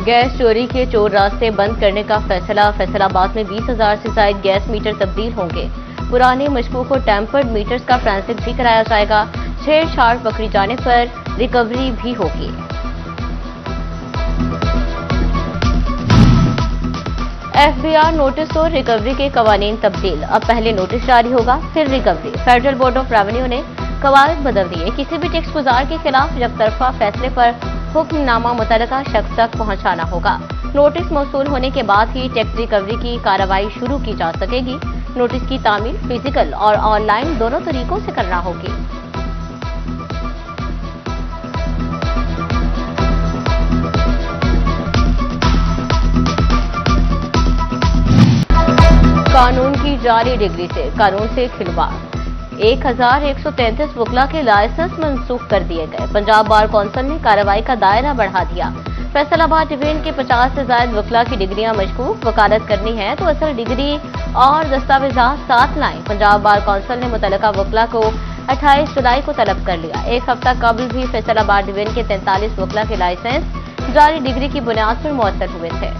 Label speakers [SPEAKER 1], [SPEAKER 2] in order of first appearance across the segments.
[SPEAKER 1] Gas चोरी के चोर रास्ते बंद करने का फैसला। फैसलाबाद में 20,000 से ज्यादा गैस मीटर तब्दील होंगे। पुराने मशकूक को टेम्पर्ड मीटर्स का ट्रांसिट भी कराया जाएगा। छेड़छाड़ पकड़ी जाने पर रिकवरी भी होगी। एफबीआर नोटिस और रिकवरी के कवानीन तब्दील। अब पहले नोटिस जारी होगा, फिर recovery. Federal board of revenue ने कवायद बदल दिए। किसी भी टैक्स गुजार के खिलाफ यकतरफा फैसले पर हुक्मनामा मुतल्लिका शख्स तक पहुंचाना होगा। नोटिस मौसूल होने के बाद ही टैक्स रिकवरी की कार्रवाई शुरू की जा सकेगी। नोटिस की तामील फिजिकल और ऑनलाइन दोनों तरीकों से करना होगी। कानून की जाली डिग्री से कानून से खिलवाड़। 1133 वकला के लाइसेंस मंसूख कर दिए गए। पंजाब बार कौंसिल ने कार्रवाई का दायरा बढ़ा दिया। फैसलाबाद डिवीजन के 50 से ज्यादा वकला की डिग्रियां मशकूक वकालत करनी है तो असल डिग्री और दस्तावेजात साथ लाएं। पंजाब बार कौंसिल ने मुतल्लिका वकला को 28 जुलाई को तलब कर लिया। एक हफ्ता कबल भी फैसलाबाद डिवीजन के 43 वकला के लाइसेंस जारी डिग्री की बुनियाद पर मुअत्तल हुए थे।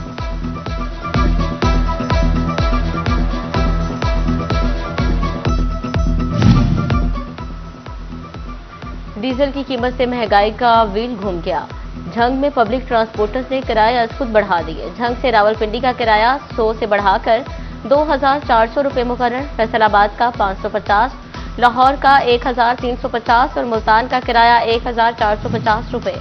[SPEAKER 1] डीजल की कीमत से महंगाई का व्हील घूम गया। झंग में पब्लिक ट्रांसपोर्टर्स ने किराए खुद बढ़ा दिए। झंग से रावलपिंडी का किराया 100 से बढ़ाकर 2,400 रुपये मुकर्रर। फैसलाबाद का 550, लाहौर का 1,350 और मुल्तान का किराया 1,450 रुपये।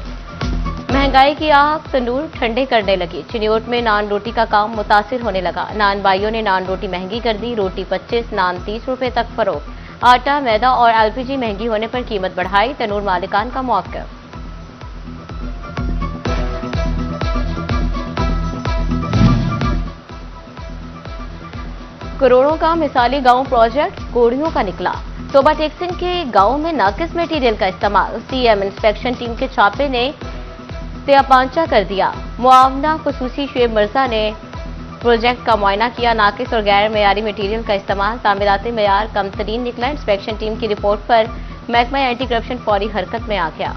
[SPEAKER 1] महंगाई की आग तंदूर ठंडे करने लगी। चिन्योट में नान रोटी का काम मुतासिर होने लगा। नान बाइयों ने नान रोटी महंगी कर दी। रोटी 25, नान 30 रुपये तक फरोख्त। आटा, मैदा और एलपीजी महंगी होने पर कीमत बढ़ाई। तनूर मालिकान का मौक़िफ़। करोड़ों का मिसाली गांव प्रोजेक्ट कोड़ियों का निकला। तोबा टेक्सिंग के गांव में नाकिस मटेरियल का इस्तेमाल। सीएम इंस्पेक्शन टीम के छापे ने त्यापांचा कर दिया। मुआवना खसूसी शुएब मिर्जा ने प्रोजेक्ट का मुआयना किया। नाकिस और गैर मेयारी मटीरियल का इस्तेमाल। तामीराती मेयार कम तरीन निकला। इंस्पेक्शन टीम की रिपोर्ट पर महकमा एंटी करप्शन फौरी हरकत में आ गया।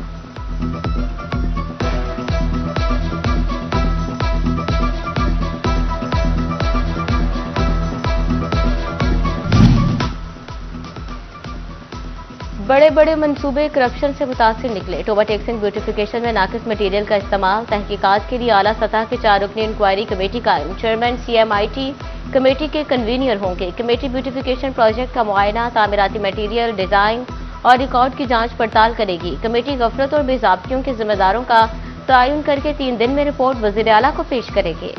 [SPEAKER 1] बड़े बड़े मंसूबे करप्शन से मुतासिर निकले। टोबा टेक्सिंग ब्यूटिफिकेशन में नाकिस मटीरियल का इस्तेमाल। तहकीकात के लिए आला सतह के 4 रुकनी इंक्वायरी कमेटी कायम। चेयरमैन सीएमआईटी कमेटी के कन्वीनियर होंगे। कमेटी ब्यूटिफिकेशन प्रोजेक्ट का मुआयना, तामीराती मटीरियल, डिजाइन और रिकॉर्ड की जांच पड़ताल करेगी। कमेटी गफलत और बेजाब्तियों के जिम्मेदारों का तयन करके 3 दिन में रिपोर्ट वजीर आला को पेश करेगी।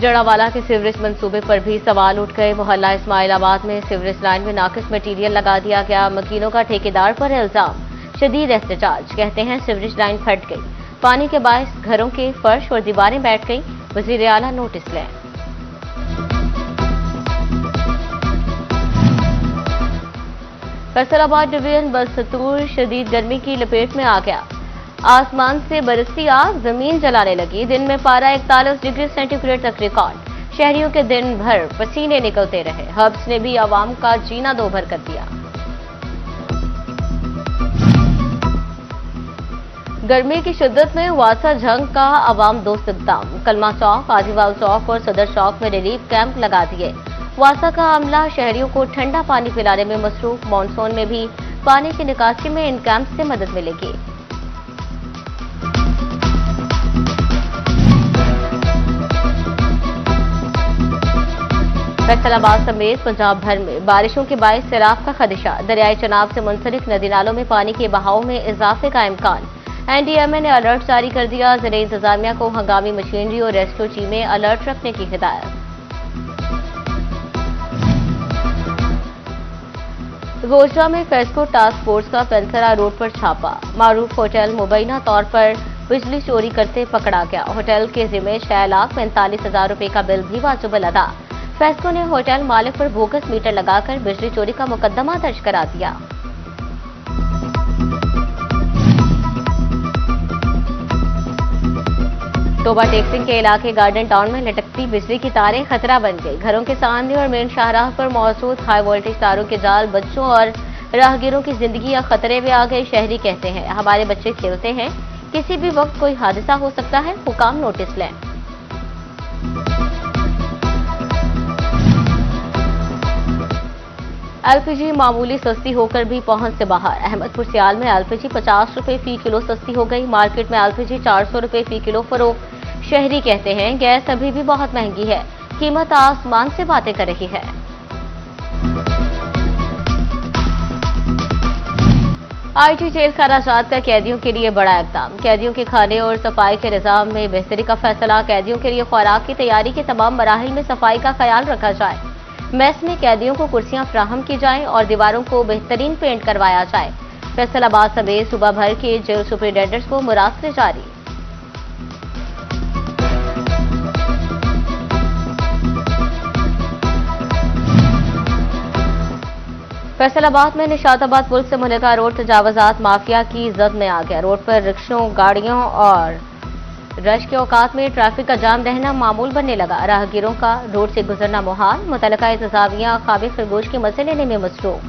[SPEAKER 1] जड़ावाला के सीवरेज मंसूबे पर भी सवाल उठ गए। मोहल्ला इस्माइलाबाद में सीवरेज लाइन में नाकिस मटीरियल लगा दिया गया। मकीनों का ठेकेदार पर इल्जाम। शदीद एहतजाज। कहते हैं सीवरेज लाइन फट गई। पानी के बायस घरों के फर्श और दीवारें बैठ गई। वजीर आला नोटिस लें। फैसलाबाद डिवीजन बदस्तूर शदीद गर्मी की लपेट में आ गया। आसमान से बरसती आग जमीन जलाने लगी। दिन में पारा 41 डिग्री सेंटीग्रेड तक रिकॉर्ड। शहरियों के दिन भर पसीने निकलते रहे। हब्स ने भी आवाम का जीना दोभर कर दिया। गर्मी की शिद्दत में वासा झंग का आवाम दोस्त इक़दाम। कलमा चौक, आदिवाल चौक और सदर चौक में रिलीफ कैंप लगा दिए। वासा का अमला शहरियों को ठंडा पानी पिलाने में मसरूफ। मानसून में भी पानी की निकासी में इन कैंप से मदद मिलेगी। फैसलाबाद समेत पंजाब भर में बारिशों के बायस सैलाब का खदशा। दरियाई चनाब से मुंसलिक नदी नालों में पानी के बहाव में इजाफे का इम्कान। एनडीएमए ने अलर्ट जारी कर दिया। ज़िले इंतजामिया को हंगामी मशीनरी और रेस्क्यू टीमें अलर्ट रखने की हिदायत। गोजरा में फेस्को टास्क फोर्स का पेंसरा रोड पर छापा। मारूफ होटल मुबैना तौर पर बिजली चोरी करते पकड़ा गया। होटल के जिम्मे 6,45,000 रुपए का बिल भी वाजिबुल अदा। फेस्को ने होटल मालिक पर बोगस मीटर लगाकर बिजली चोरी का मुकदमा दर्ज करा दिया। टोबा टेक्सिंग के इलाके गार्डन टाउन में लटकती बिजली की तारें खतरा बन गई। घरों के सामने और मेन शाहराह पर मौजूद हाई वोल्टेज तारों के जाल बच्चों और राहगीरों की जिंदगी या खतरे में आ गए। शहरी कहते हैं हमारे बच्चे खेलते हैं, किसी भी वक्त कोई हादसा हो सकता है, हुकाम नोटिस लें। एलपीजी मामूली सस्ती होकर भी पहुंच से बाहर। अहमदपुर सियाल में एलपीजी 50 रुपए फी किलो सस्ती हो गई। मार्केट में एलपीजी 400 रुपए फी किलो फरोख्त। शहरी कहते हैं गैस अभी भी बहुत महंगी है, कीमत आसमान से बातें कर रही है। आईटी जेल खराजात का कैदियों के लिए बड़ा इक़दाम। कैदियों के खाने और सफाई के निजाम में बेहतरी का फैसला। कैदियों के लिए खुराक की तैयारी के तमाम मराहिल में सफाई का ख्याल रखा जाए। मेस में कैदियों को कुर्सियां फ्राहम की जाएं और दीवारों को बेहतरीन पेंट करवाया जाए। फैसलाबाद समेत सूबा भर के जेल सुपरिटेंडेंट्स को मुरासले जारी। फैसलाबाद में निशाताबाद पुल से मुल्का रोड तजावजात माफिया की जद में आ गया। रोड पर रिक्शों, गाड़ियों और रश के औकात में ट्रैफिक का जाम रहना मामूल बनने लगा। राहगीरों का रोड से गुजरना मुहाल। मुतल्लिका इंतजामिया खाबे खरगोश के मजे लेने में मसरूफ।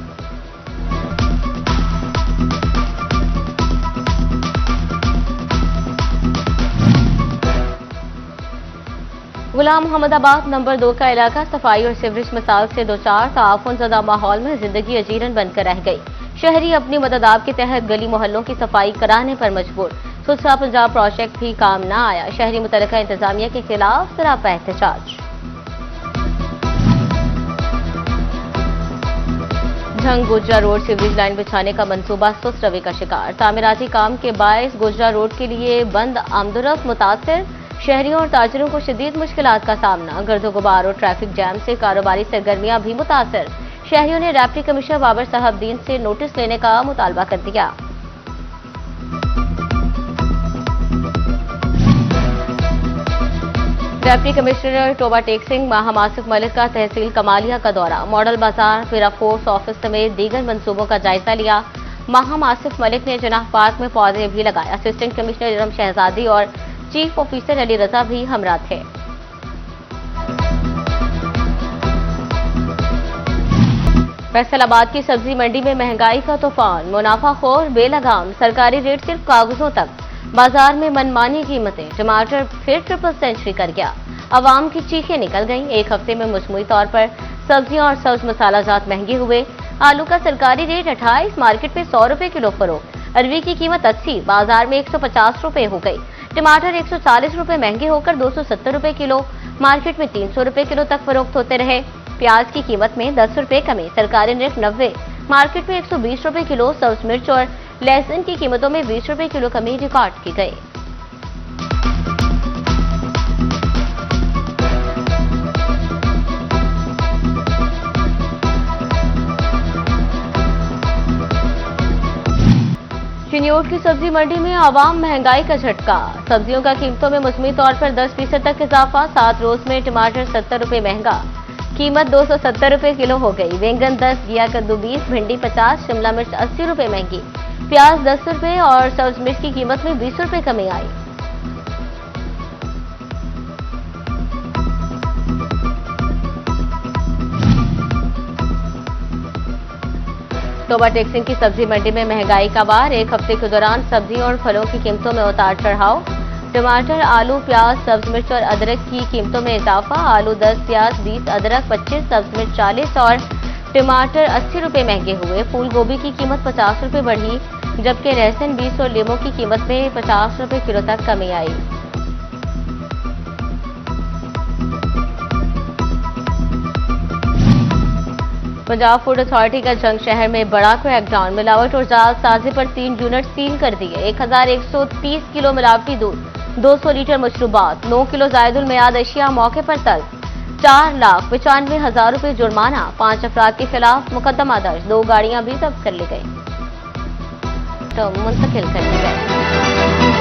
[SPEAKER 1] गुलाम मोहम्मदाबाद नंबर 2 का इलाका सफाई और सीवरेज मिसाल से दो चार ताउन ज़दा माहौल में जिंदगी अजीरन बनकर रह गई। शहरी अपनी मददाब के तहत गली मोहल्लों की सफाई कराने पर मजबूर। सुलझा पंजाब प्रोजेक्ट भी काम न आया। शहरी मुतल्लिका इंतजामिया के खिलाफ सरापा एहतजाज। झंग गुजरा रोड सीवरेज लाइन बिछाने का मंसूबा सुस्त रवि का शिकार। तामीराती काम के बायस गुजरा रोड के लिए बंद आमदोरफ्त मुतासिर। शहरियों और ताजिरों को शदीद मुश्किलात का सामना। गर्दो गुबार और ट्रैफिक जैम से कारोबारी सरगर्मियां भी मुतासर। शहरियों ने डिप्टी कमिश्नर बाबर साहबदीन से नोटिस लेने का मुतालबा कर दिया। Deputy commissioner Toba टेक्सिंग Maham Asif Malik का तहसील कमालिया का दौरा। मॉडल बाजार, फिरा फोर्स ऑफिस समेत दीगर मंसूबों का जायजा लिया। माहम आसिफ मलिक ने जनाह पार्क में पौधे भी लगाए। असिस्टेंट कमिश्नर इरम शहजादी और चीफ ऑफिसर अली रजा भी हमरा थे। फैसलाबाद की सब्जी मंडी में महंगाई का तूफान। मुनाफाखोर बेलगाम। सरकारी रेट सिर्फ कागजों तक। बाजार में मनमानी कीमतें। टमाटर फिर ट्रिपल सेंचुरी कर गया। आवाम की चीखें निकल गईं। एक हफ्ते में मजमूई तौर पर सब्जियां और सब्ज मसाला जात महंगे हुए। आलू का सरकारी रेट 28, मार्केट में 100 रुपए किलो फरोख्त। अरवी की कीमत 80, बाजार में 150 रुपए हो गई। टमाटर 140 रुपए महंगे होकर 270 रुपए किलो, मार्केट में 300 रुपए किलो तक फरोख्त होते रहे। प्याज की कीमत में 10 रुपए कमी। सरकारी रेट 90, मार्केट में 120 रुपए किलो। सब्ज मिर्च और लहसुन की कीमतों में 20 रुपए किलो कमी रिकॉर्ड की गई। चिन्योट की सब्जी मंडी में आवाम महंगाई का झटका। सब्जियों का कीमतों में मौसमी तौर पर 10% तक इजाफा। 7 रोज में टमाटर 70 रुपए महंगा, कीमत 270 रुपए किलो हो गई। बैंगन 10, घिया कद्दू 20, भिंडी 50, शिमला मिर्च 80 रुपए महंगी। प्याज 10 रुपए और सब्ज मिर्च की कीमत में 20 रुपए कमी आई। टोबा टेक्सिंग की सब्जी मंडी में महंगाई का वार। एक हफ्ते के दौरान सब्जियों और फलों की कीमतों में उतार चढ़ाव। टमाटर, आलू, प्याज, सब्ज मिर्च और अदरक की कीमतों में इजाफा। आलू 10, प्याज 20, अदरक 25, सब्ज मिर्च 40 और टमाटर 80 रुपए महंगे हुए। फूल गोभी की कीमत 50 रुपए बढ़ी, जबकि लहसुन 20 और लीमू की कीमत में 50 रुपए किलो तक कमी आई। पंजाब फूड अथॉरिटी का जंग शहर में बड़ा क्रैकडाउन। मिलावट और जालसाजी पर 3 यूनिट सील कर दिए। 1130 किलो मिलावटी दूध, 200 लीटर मशरूबात, 9 किलो जायदुल मियाद अशिया मौके पर तलब। 4,95,000 रुपए जुर्माना। 5 अफराद के खिलाफ मुकदमा दर्ज। 2 गाड़ियां भी जब्त कर ली गई, तो मुंतकिल कर दी गई।